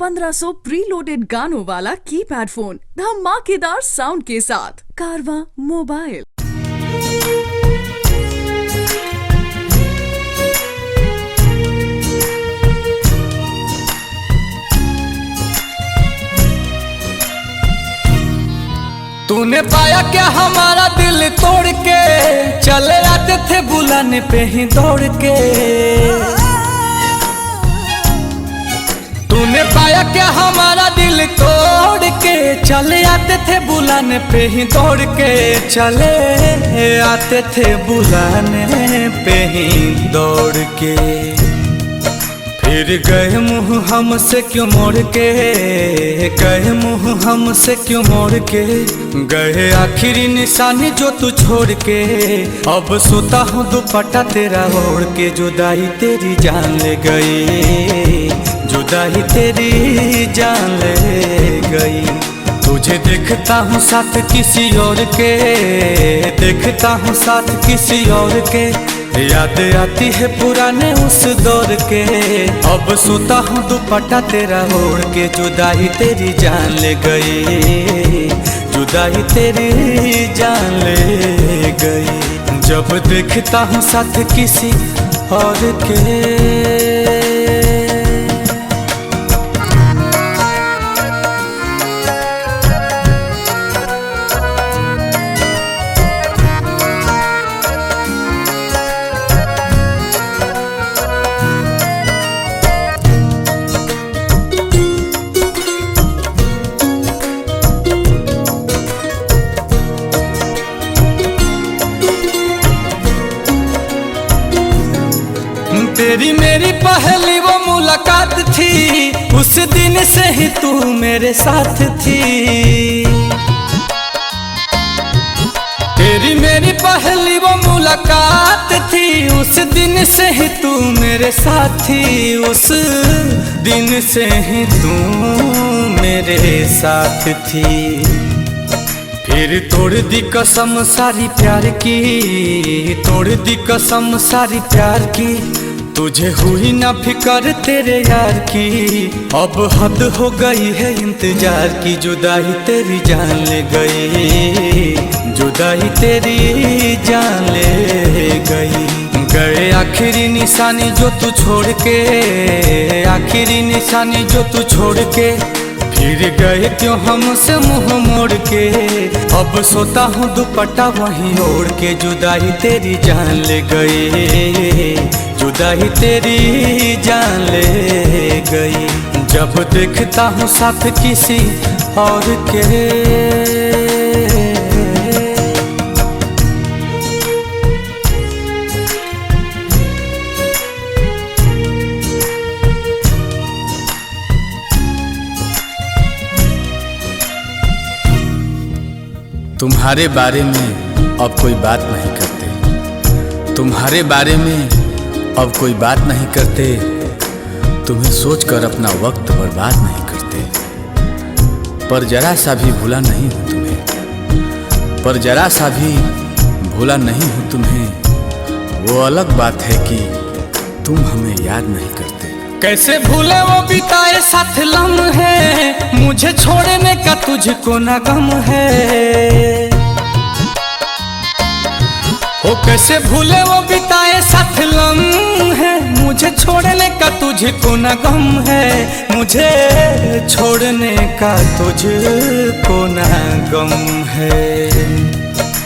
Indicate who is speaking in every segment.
Speaker 1: 1500 preloaded गानों वाला keypad phone धमाकेदार साउंड के साथ कारवां मोबाइल।
Speaker 2: तूने पाया क्या हमारा दिल तोड़ के, चले आते थे बुलाने पे ही दौड़ के। तूने पाया क्या हमारा दिल तोड़ के, चले आते थे बुलाने पे ही दौड़ के। चले आते थे बुलाने पे ही दौड़ के। फिर गए मुँह हमसे क्यों मोड़ के, गए मुँह हमसे क्यों मोड़ के। गए आखिरी निशानी जो तू छोड़ के। अब सोता हूँ दुपट्टा तेरा ओढ़ के। जुदाई तेरी जान ले गई, जुदाई तेरी जान ले गई। तुझे देखता हूँ साथ किसी और के, देखता हूँ साथ किसी और के। याद आती है पुराने उस दौर के। अब सोता हूँ दुपट्टा तेरा ओढ़ के। जुदाई तेरी जान ले गई, जुदाई तेरी जान ले गई। जब देखता हूँ साथ किसी और के। तेरी मेरी पहली वो मुलाकात थी, उस दिन से ही तू मेरे साथ थी। तेरी मेरी पहली वो मुलाकात थी, उस दिन से ही तू मेरे साथ थी। उस दिन से ही तू मेरे साथ थी। फिर तोड़ दी कसम सारी प्यार की, तोड़ दी कसम सारी प्यार की। तुझे हुई ना फिकर तेरे यार की। अब हद हो गई है इंतजार की। जुदाई तेरी जान ले गई, जुदाई तेरी जान ले गई। गए आखिरी निशानी जो तू छोड़ के, आखिरी निशानी जो तू छोड़ के। फिर गए क्यों हमसे मुंह मोड़ के। अब सोता हूँ दुपट्टा वहीं ओढ़ के। जुदाई तेरी जान ले गई, जुदाई तेरी जान ले गई। जब देखता हूँ साथ किसी और के।
Speaker 3: तुम्हारे बारे में अब कोई बात नहीं करते, तुम्हारे बारे में अब कोई बात नहीं करते। तुम्हें सोचकर अपना वक्त बर्बाद नहीं करते। पर जरा सा भी भूला नहीं हूँ तुम्हें, पर जरा सा भी भूला नहीं हूँ तुम्हें। वो अलग बात है कि तुम हमें याद नहीं करते।
Speaker 2: कैसे भूले वो बिताए साथ लम्हे, मुझे छोड़ने का तुझको ना गम है। ओ कैसे भूले वो बिताए साथ लम्हे, मुझे छोड़ने का तुझको ना गम है। मुझे छोड़ने का तुझको ना गम है।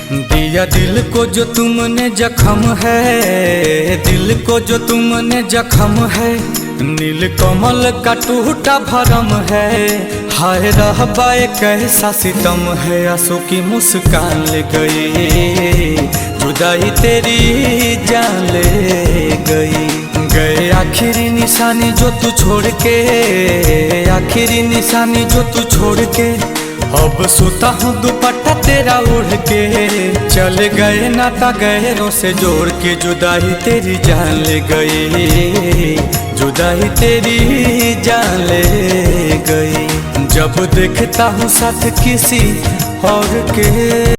Speaker 2: दिया दिल को जो तुमने जख्म है, दिल को जो तुमने जख्म है। नील कमल का टूटा भरम है। हाय रहबाए कैसा सितम है। आंसू की मुस्कान ले गई, जुदाई तेरी जान ले गई। गए आखिरी निशानी जो तू छोड़ के, आखिरी निशानी जो तू छोड़ के। अब सोता हूँ दुपट्टा तेरा ओढ़ के। चले गए नाता गहरों से जोड़ के। जुदाई तेरी जान ले गई, जुदाई तेरी जान ले गई। जब देखता हूँ साथ किसी और के।